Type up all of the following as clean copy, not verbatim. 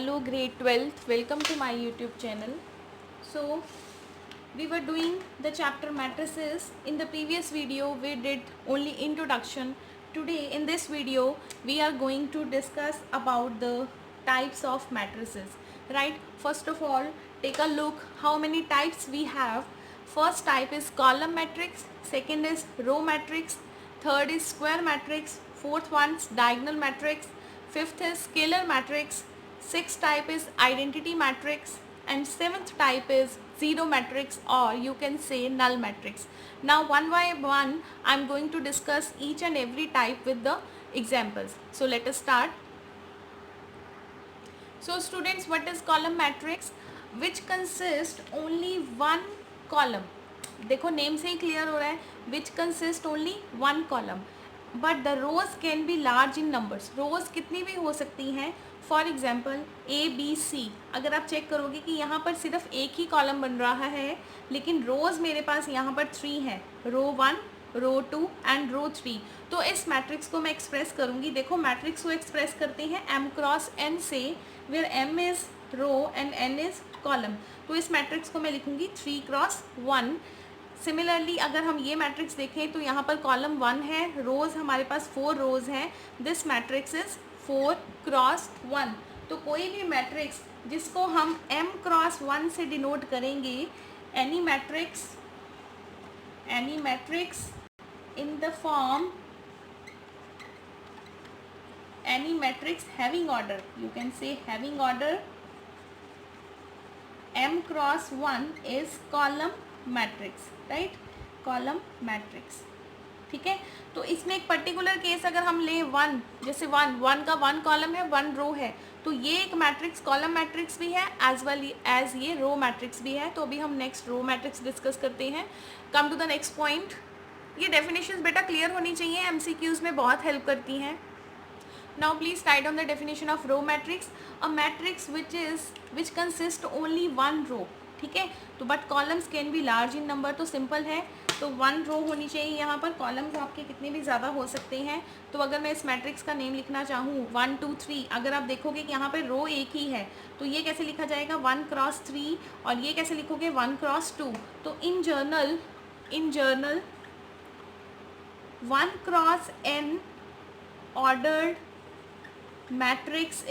Hello grade 12th, welcome to my YouTube channel. So we were doing the chapter matrices. In the previous video we did only introduction. Today in this video we are going to discuss about the types of matrices, right? First of all, take a look how many types we have. First type is column matrix, second is row matrix, third is square matrix, fourth one is diagonal matrix, fifth is scalar matrix, sixth type is identity matrix, and seventh type is zero matrix, or you can say null matrix. Now one by one I am going to discuss each and every type with the examples. So let us start. So students, what is column matrix? Which consist only one column. देखो name से ही clear हो रहा है, which consist only one column, but the rows can be large in numbers. Rows कितनी भी हो सकती हैं. For example A B C, अगर आप चेक करोगे कि यहाँ पर सिर्फ एक ही कॉलम बन रहा है, लेकिन रोज मेरे पास यहाँ पर 3 है, रो 1, रो 2 एंड रो 3. तो इस मैट्रिक्स को मैं एक्सप्रेस करूँगी. देखो मैट्रिक्स को एक्सप्रेस करते हैं m क्रॉस n से, where m is row and n is column. तो इस मैट्रिक्स को मैं लिखूँगी 3 क्रॉस 1. सिमिलरली अगर हम ये मैट्रिक्स देखें तो यहाँ पर कॉलम 1 है, रोज़ हमारे पास 4 रोज़ हैं. This matrix is 4 cross 1. तो कोई भी मैट्रिक्स जिसको हम m क्रॉस 1 से डिनोट करेंगे, any matrix in the form, any matrix having order, you can say having order m cross 1 is column matrix, right? column matrix. ठीक है. तो इसमें एक पर्टिकुलर केस अगर हम ले 1, जैसे 1 का 1 कॉलम है 1 रो है, तो ये एक मैट्रिक्स कॉलम मैट्रिक्स भी है एज वेल एज ये रो मैट्रिक्स भी है. तो अभी हम नेक्स्ट रो मैट्रिक्स डिस्कस करते हैं. Come to the next point. ये डेफिनेशंस बेटा क्लियर होनी चाहिए, एमसीक्यूज में बहुत हेल्प करती हैं. Now please write down the definition of row matrix. A matrix which consists only one row. ठीक है. तो but columns can be large in number. तो सिंपल है. तो 1 रो होनी चाहिए यहाँ पर. कॉलम्स आपके कितने भी ज़्यादा हो सकते हैं. तो अगर मैं इस मैट्रिक्स का नेम लिखना चाहूँ 1 2 3, अगर आप देखोगे कि यहाँ पर रो एक ही है, तो ये कैसे लिखा जाएगा 1 क्रॉस 3, और ये कैसे लिखोगे 1 क्रॉस 2. तो in general 1 cross n ordered matrix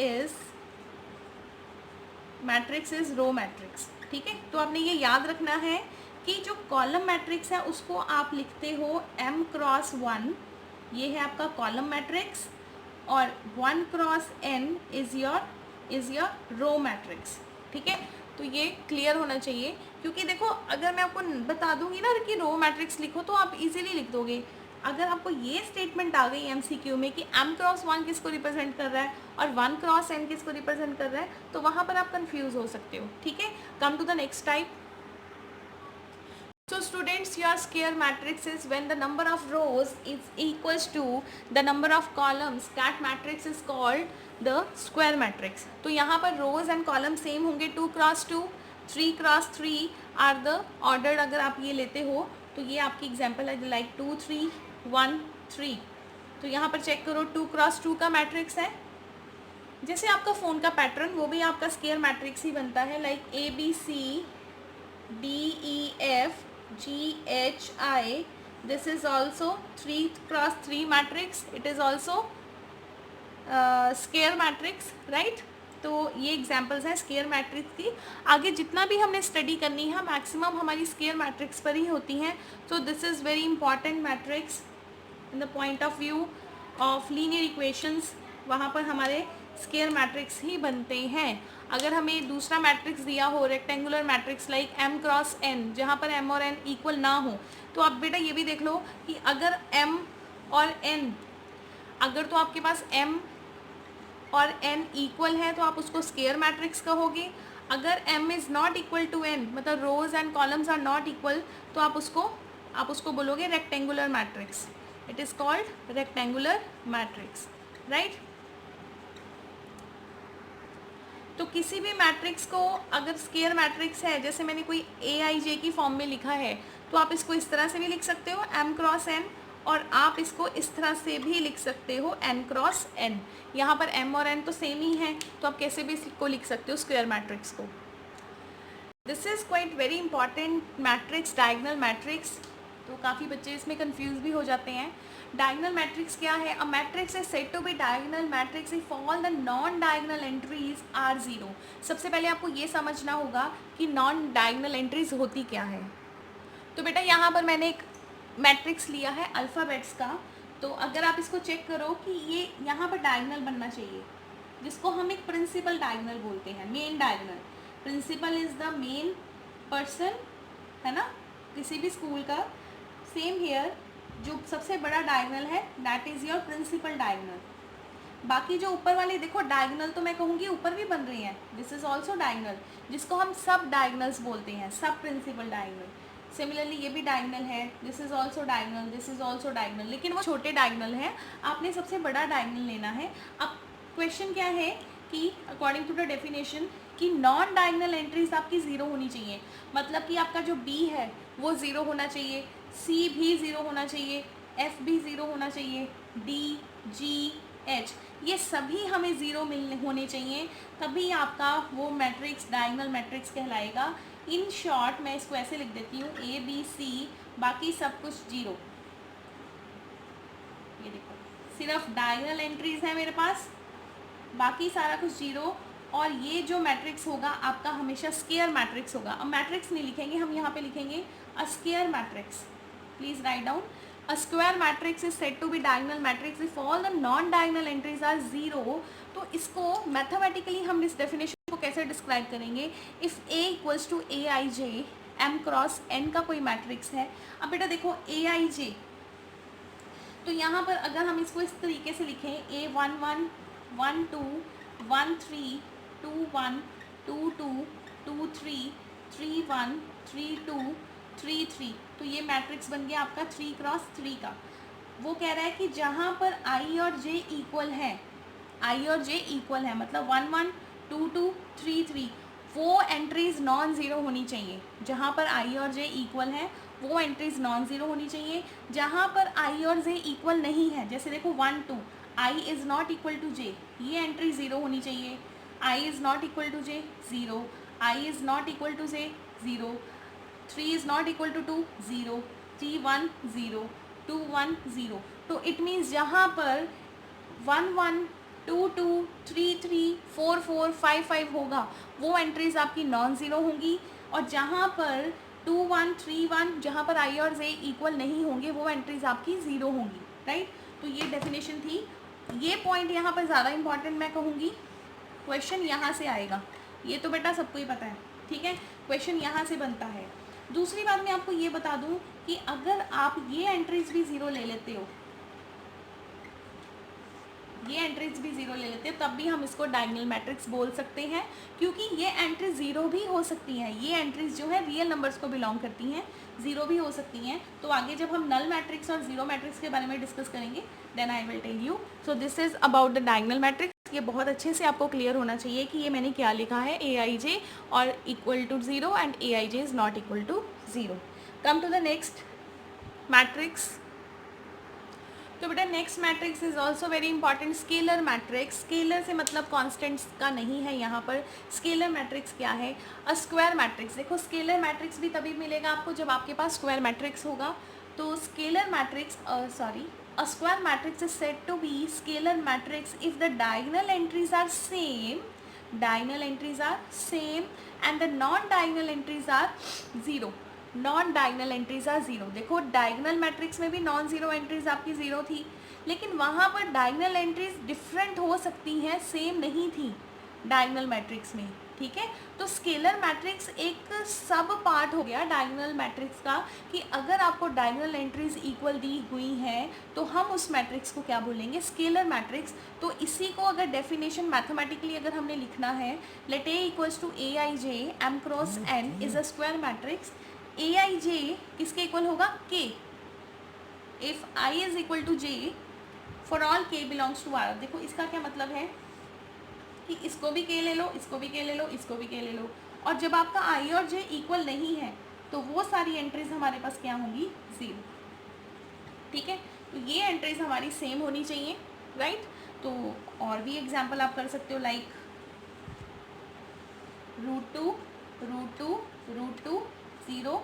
is row matrix. ठीक है. तो आपने ये याद रखना है कि जो कॉलम मैट्रिक्स है उसको आप लिखते हो m क्रॉस 1, ये है आपका कॉलम मैट्रिक्स, और 1 cross n is your row matrix. ठीक है. तो ये क्लियर होना चाहिए, क्योंकि देखो अगर मैं आपको बता दूंगी ना कि रो मैट्रिक्स लिखो तो आप इजीली लिख दोगे. अगर आपको ये स्टेटमेंट आ गई एमसीक्यू में कि m क्रॉस 1 किसको रिप्रेजेंट कर रहा है और 1 क्रॉस n किसको रिप्रेजेंट कर रहा है, तो वहाँ पर आप कंफ्यूज हो सकते हो. ठीक है. Come to the next type. So students, your square matrix is when the number of rows is equals to the number of columns. That matrix is called the square matrix. तो यहाँ पर rows and columns same होंगे. 2 cross 2, 3 cross 3 are the ordered. अगर आप ये लेते हो तो ये आपकी एग्जाम्पल है लाइक 2 3 1 3. तो यहाँ पर चेक करो 2 क्रॉस 2 का मैट्रिक्स है. जैसे आपका फ़ोन का पैटर्न, वो भी आपका स्क्वायर मैट्रिक्स ही बनता है, like ABC DEF GHI. This is also 3 cross 3 matrix. It is also square matrix, right. तो ये एग्जांपल्स हैं स्क्वायर मैट्रिक्स की. आगे जितना भी हमने स्टडी करनी है मैक्सिमम हमारी स्क्वायर मैट्रिक्स पर ही होती हैं. तो this is very important matrix in the point of view of linear equations. वहाँ पर हमारे स्क्वायर मैट्रिक्स ही बनते हैं. अगर हमें दूसरा मैट्रिक्स दिया हो rectangular matrix like m cross n, जहाँ पर m और n इक्वल ना हो, तो आप बेटा ये भी देख लो कि अगर m और n, अगर तो आपके पास m और n इक्वल है तो आप उसको स्क्वायर मैट्रिक्स कहोगे. अगर m is not equal to n, मतलब rows and columns are not equal, तो आप उसको बोलोगे rectangular matrix. It is called rectangular matrix, right. तो किसी भी मैट्रिक्स को अगर स्क्वायर मैट्रिक्स है, जैसे मैंने कोई AIJ की फॉर्म में लिखा है, तो आप इसको इस तरह से भी लिख सकते हो m क्रॉस n, और आप इसको इस तरह से भी लिख सकते हो n क्रॉस n। यहाँ पर m और n तो सेम ही है, तो आप कैसे भी इसको लिख सकते हो स्क्वायर मैट्रिक्स को। This is quite very important matrix, diagonal matrix. तो काफ़ी बच्चे इसमें कंफ्यूज भी हो जाते हैं। डायगनल मैट्रिक्स क्या है? A matrix is said to be diagonal matrix if all the non diagonal entries are zero. सबसे पहले आपको ये समझना होगा कि नॉन डायगनल एंट्रीज होती क्या है। तो बेटा यहाँ पर मैंने एक मैट्रिक्स लिया है अल्फ़ाबेट्स का। तो अगर आप इसको चेक करो कि ये यहाँ पर डायगनल बनना चाहिए, जिसको हम एक प्रिंसिपल डायगनल बोलते हैं, main diagonal. Principal is the main person, है ना, किसी भी स्कूल का। सेम हेयर, जो सबसे बड़ा डायगनल है that is your principal diagonal. बाकी जो ऊपर वाले देखो डायगनल तो मैं कहूँगी ऊपर भी बन रही हैं, दिस इज ऑल्सो डायगनल, जिसको हम सब डायगनल्स बोलते हैं, सब प्रिंसिपल डायगनल। सिमिलरली ये भी डायगनल है, this is also diagonal, this is also diagonal, लेकिन वो छोटे डायगनल हैं। आपने सबसे बड़ा डायगनल लेना है। अब क्वेश्चन क्या है कि अकॉर्डिंग टू द डेफिनेशन कि नॉन डायगनल एंट्रीज आपकी ज़ीरो होनी चाहिए। मतलब कि आपका जो बी है वो ज़ीरो होना चाहिए, सी भी ज़ीरो होना चाहिए, एफ भी ज़ीरो होना चाहिए, डी, जी, एच, ये सभी हमें ज़ीरो होने चाहिए, तभी आपका वो मैट्रिक्स डायगनल मैट्रिक्स कहलाएगा। इन शॉर्ट मैं इसको ऐसे लिख देती हूँ, ए बी सी, बाकी सब कुछ जीरो। ये देखो सिर्फ डायगनल एंट्रीज है मेरे पास, बाकी सारा कुछ जीरो। और ये जो मैट्रिक्स होगा आपका हमेशा स्केयर मैट्रिक्स होगा। अब मैट्रिक्स नहीं लिखेंगे हम, यहाँ पे लिखेंगे a square matrix. Please write down, a square matrix is said to be diagonal matrix if all the non diagonal entries are zero. तो इसको मैथमेटिकली हम इस डेफिनेशन को कैसे डिस्क्राइब करेंगे? If A equals to A I J M cross N का कोई matrix है। अब बेटा देखो ए आई जे, तो यहाँ पर अगर हम इसको इस तरीके से लिखें, ए 1 1 1 2 1 3 2 1 2 2 2 3 3 1 3 2 3 3, तो ये मैट्रिक्स बन गया आपका 3 क्रॉस 3 का। वो कह रहा है कि जहाँ पर आई और जे इक्वल है, आई और जे इक्वल है मतलब 1 1 2 2 3 3, वो एंट्रीज नॉन ज़ीरो होनी चाहिए। जहाँ पर आई और जे इक्वल है वो एंट्रीज नॉन ज़ीरो होनी चाहिए। जहाँ पर आई और जे इक्वल नहीं है, जैसे देखो 1 2, I is not equal to J, ये एंट्री ज़ीरो होनी चाहिए। I is not equal to J, zero. I is not equal to J, zero. 3 is not equal to 2, zero. 3 1 0, 2 1 0। तो इट मीन्स जहाँ पर 1 1 2 2 3 3 4 4 5 5 होगा वो एंट्रीज आपकी नॉन ज़ीरो होंगी। और जहाँ पर 2 1 3 1, जहाँ पर आई और जे इक्वल नहीं होंगे वो एंट्रीज आपकी ज़ीरो होंगी, राइट। तो ये डेफिनेशन थी। ये पॉइंट यहाँ पर ज़्यादा इंपॉर्टेंट मैं कहूँगी, क्वेश्चन यहाँ से आएगा, ये तो बेटा सबको ही पता है, ठीक है, क्वेश्चन यहाँ से बनता है। दूसरी बात मैं आपको ये बता दूँ कि अगर आप ये एंट्रीज भी ज़ीरो ले लेते हो, ये एंट्रीज भी ज़ीरो ले लेते हैं, तब भी हम इसको डायगनल मैट्रिक्स बोल सकते हैं, क्योंकि ये एंट्री ज़ीरो भी हो सकती हैं। ये एंट्रीज जो है रियल नंबर्स को बिलोंग करती हैं, ज़ीरो भी हो सकती हैं। तो आगे जब हम नल मैट्रिक्स और ज़ीरो मैट्रिक्स के बारे में डिस्कस करेंगे then I will tell you. So this is about the diagonal matrix. ये बहुत अच्छे से आपको क्लियर होना चाहिए कि ये मैंने क्या लिखा है, ए आई जे और equal to zero and A I J is not equal to zero. Come to the next matrix. तो बेटा next matrix is also very important, scalar matrix. Scalar से मतलब कॉन्स्टेंट्स का नहीं है यहाँ पर। स्केलर मैट्रिक्स क्या है? अ स्क्वायर मैट्रिक्स। देखो स्केलर मैट्रिक्स भी तभी मिलेगा आपको जब आपके पास स्क्वायर मैट्रिक्स होगा। तो scalar matrix a square matrix is said to be scalar matrix if the diagonal entries are same, and the non-diagonal entries are zero. Non diagonal entries are zero. देखो diagonal matrix में भी non zero entries आपकी zero थी, लेकिन वहाँ पर diagonal entries different हो सकती हैं, सेम नहीं थी डायगनल मैट्रिक्स में, ठीक है। तो स्केलर मैट्रिक्स एक सब पार्ट हो गया डायगनल मैट्रिक्स का, कि अगर आपको डायगनल एंट्रीज इक्वल दी हुई हैं तो हम उस मैट्रिक्स को क्या बोलेंगे? Scalar matrix. तो इसी को अगर डेफिनेशन मैथमेटिकली अगर हमने लिखना है, let A equals to A I J M cross N is a square matrix. A I J किसके इक्वल होगा? K. If I is equal to J for all K belongs to R. देखो इसका क्या मतलब है कि इसको भी के ले लो, इसको भी के ले लो, इसको भी के ले लो, और जब आपका आई और जे इक्वल नहीं है तो वो सारी एंट्रीज हमारे पास क्या होंगी? ज़ीरो, ठीक है। तो ये एंट्रीज हमारी सेम होनी चाहिए, राइट। तो और भी एग्जाम्पल आप कर सकते हो, like √2 √2 √2 0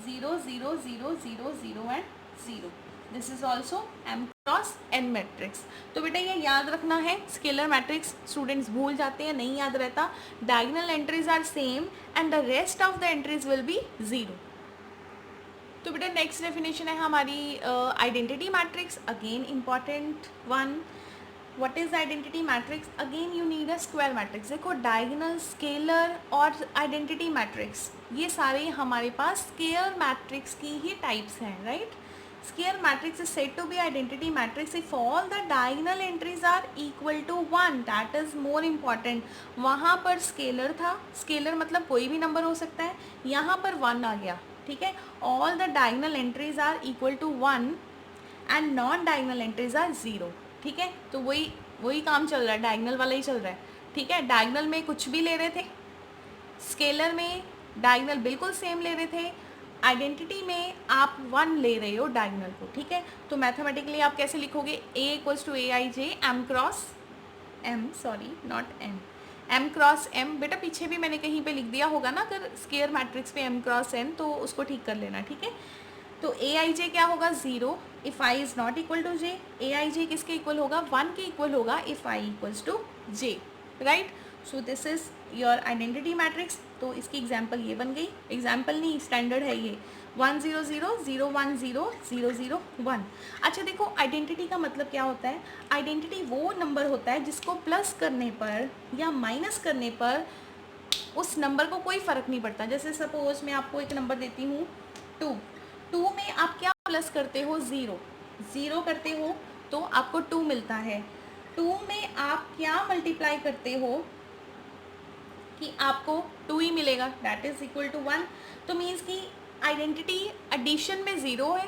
0 0 0 0 0 and 0। This is also m cross n matrix. तो बेटा ये याद रखना है, स्केलर मैट्रिक्स स्टूडेंट्स भूल जाते हैं, नहीं याद रहता। Diagonal entries are same and the rest of the entries will be 0। तो बेटा नेक्स्ट डेफिनेशन है हमारी identity matrix, again important one. What is identity matrix? Again you need a square matrix. Diagonal scalar, स्केलर और identity matrix ये सारे हमारे पास स्केयर मैट्रिक्स की ही टाइप्स हैं, right. Square matrix is said to be identity matrix if all the diagonal entries are equal to 1, that is more important. वहाँ पर स्केलर था, स्केलर मतलब कोई भी नंबर हो सकता है, यहाँ पर 1 आ गया, ठीक है। All the diagonal entries are equal to 1 and non diagonal entries are 0, ठीक है। तो वही काम चल रहा है, डायगोनल वाला ही चल रहा है, ठीक है। डायगोनल में कुछ भी ले रहे थे, स्केलर में डायगोनल बिल्कुल सेम ले रहे थे, आइडेंटिटी में आप 1 ले रहे हो डायगोनल को, ठीक है। तो मैथमेटिकली आप कैसे लिखोगे? a equals to aij m cross m, sorry not m, m cross m। बेटा पीछे भी मैंने कहीं पे लिख दिया होगा ना, अगर स्केयर मैट्रिक्स पे m क्रॉस n, तो उसको ठीक कर लेना, ठीक है। तो aij क्या होगा? 0 if i is not equal to j। aij किसके इक्वल होगा? 1 के इक्वल होगा if i equals to j, right. So this is your identity matrix. तो इसकी एग्जाम्पल ये बन गई, एग्जाम्पल नहीं स्टैंडर्ड है ये, 1 0 0 0 1 0 0 0 1। अच्छा देखो आइडेंटिटी का मतलब क्या होता है? आइडेंटिटी वो नंबर होता है जिसको प्लस करने पर या माइनस करने पर उस नंबर को कोई फ़र्क नहीं पड़ता। जैसे सपोज मैं आपको एक नंबर देती हूँ 2 में आप क्या प्लस करते हो? 0 करते हो तो आपको 2 मिलता है। 2 में आप क्या मल्टीप्लाई करते हो कि आपको 2 ही मिलेगा, दैट इज इक्वल टू 1। तो मीन्स कि आइडेंटिटी एडिशन में 0 है,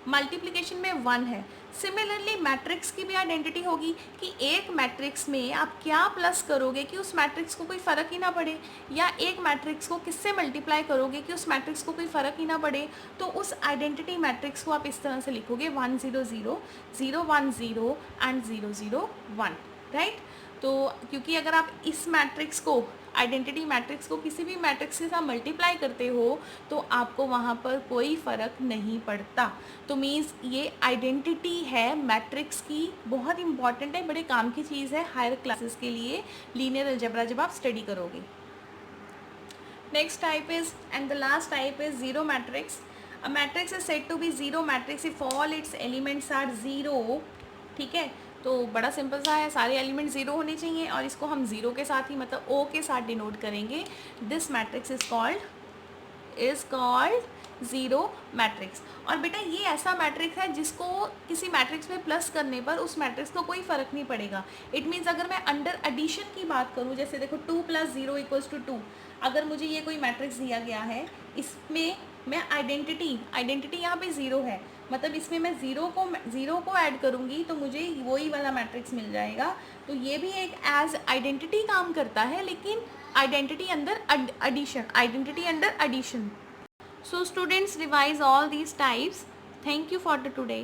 मल्टीप्लिकेशन में 1 है। सिमिलरली मैट्रिक्स की भी आइडेंटिटी होगी कि एक मैट्रिक्स में आप क्या प्लस करोगे कि उस मैट्रिक्स को कोई फ़र्क ही ना पड़े, या एक मैट्रिक्स को किससे मल्टीप्लाई करोगे कि उस मैट्रिक्स को कोई फ़र्क ही ना पड़े। तो उस आइडेंटिटी मैट्रिक्स को आप इस तरह से लिखोगे 1 0 0 0 1 0 एंड 0 0 1, राइट। तो क्योंकि अगर आप इस मैट्रिक्स को, आइडेंटिटी मैट्रिक्स को किसी भी मैट्रिक्स के साथ मल्टीप्लाई करते हो तो आपको वहाँ पर कोई फ़र्क नहीं पड़ता। तो मीन्स ये आइडेंटिटी है मैट्रिक्स की, बहुत इंपॉर्टेंट है, बड़े काम की चीज़ है हायर क्लासेस के लिए, लीनियर अलजेब्रा जब आप स्टडी करोगे। Next type is, and the last type is zero matrix. A matrix is said to be zero matrix if all its elements are zero, ठीक है। तो बड़ा सिंपल सा है, सारे एलिमेंट ज़ीरो होने चाहिए और इसको हम ज़ीरो के साथ ही मतलब ओ के साथ डिनोट करेंगे। This matrix is called zero matrix. और बेटा ये ऐसा मैट्रिक्स है जिसको किसी मैट्रिक्स में प्लस करने पर उस मैट्रिक्स को कोई फ़र्क नहीं पड़ेगा। इट मीन्स अगर मैं अंडर एडिशन की बात करूँ, जैसे देखो 2 + 0 = 2, अगर मुझे ये कोई मैट्रिक्स दिया गया है, इसमें मैं आइडेंटिटी यहाँ पे 0 है, मतलब इसमें मैं ज़ीरो को ऐड करूँगी तो मुझे वही वाला मैट्रिक्स मिल जाएगा। तो ये भी एक एज आइडेंटिटी काम करता है, लेकिन identity under addition. So students, revise all these types. Thank you for the today.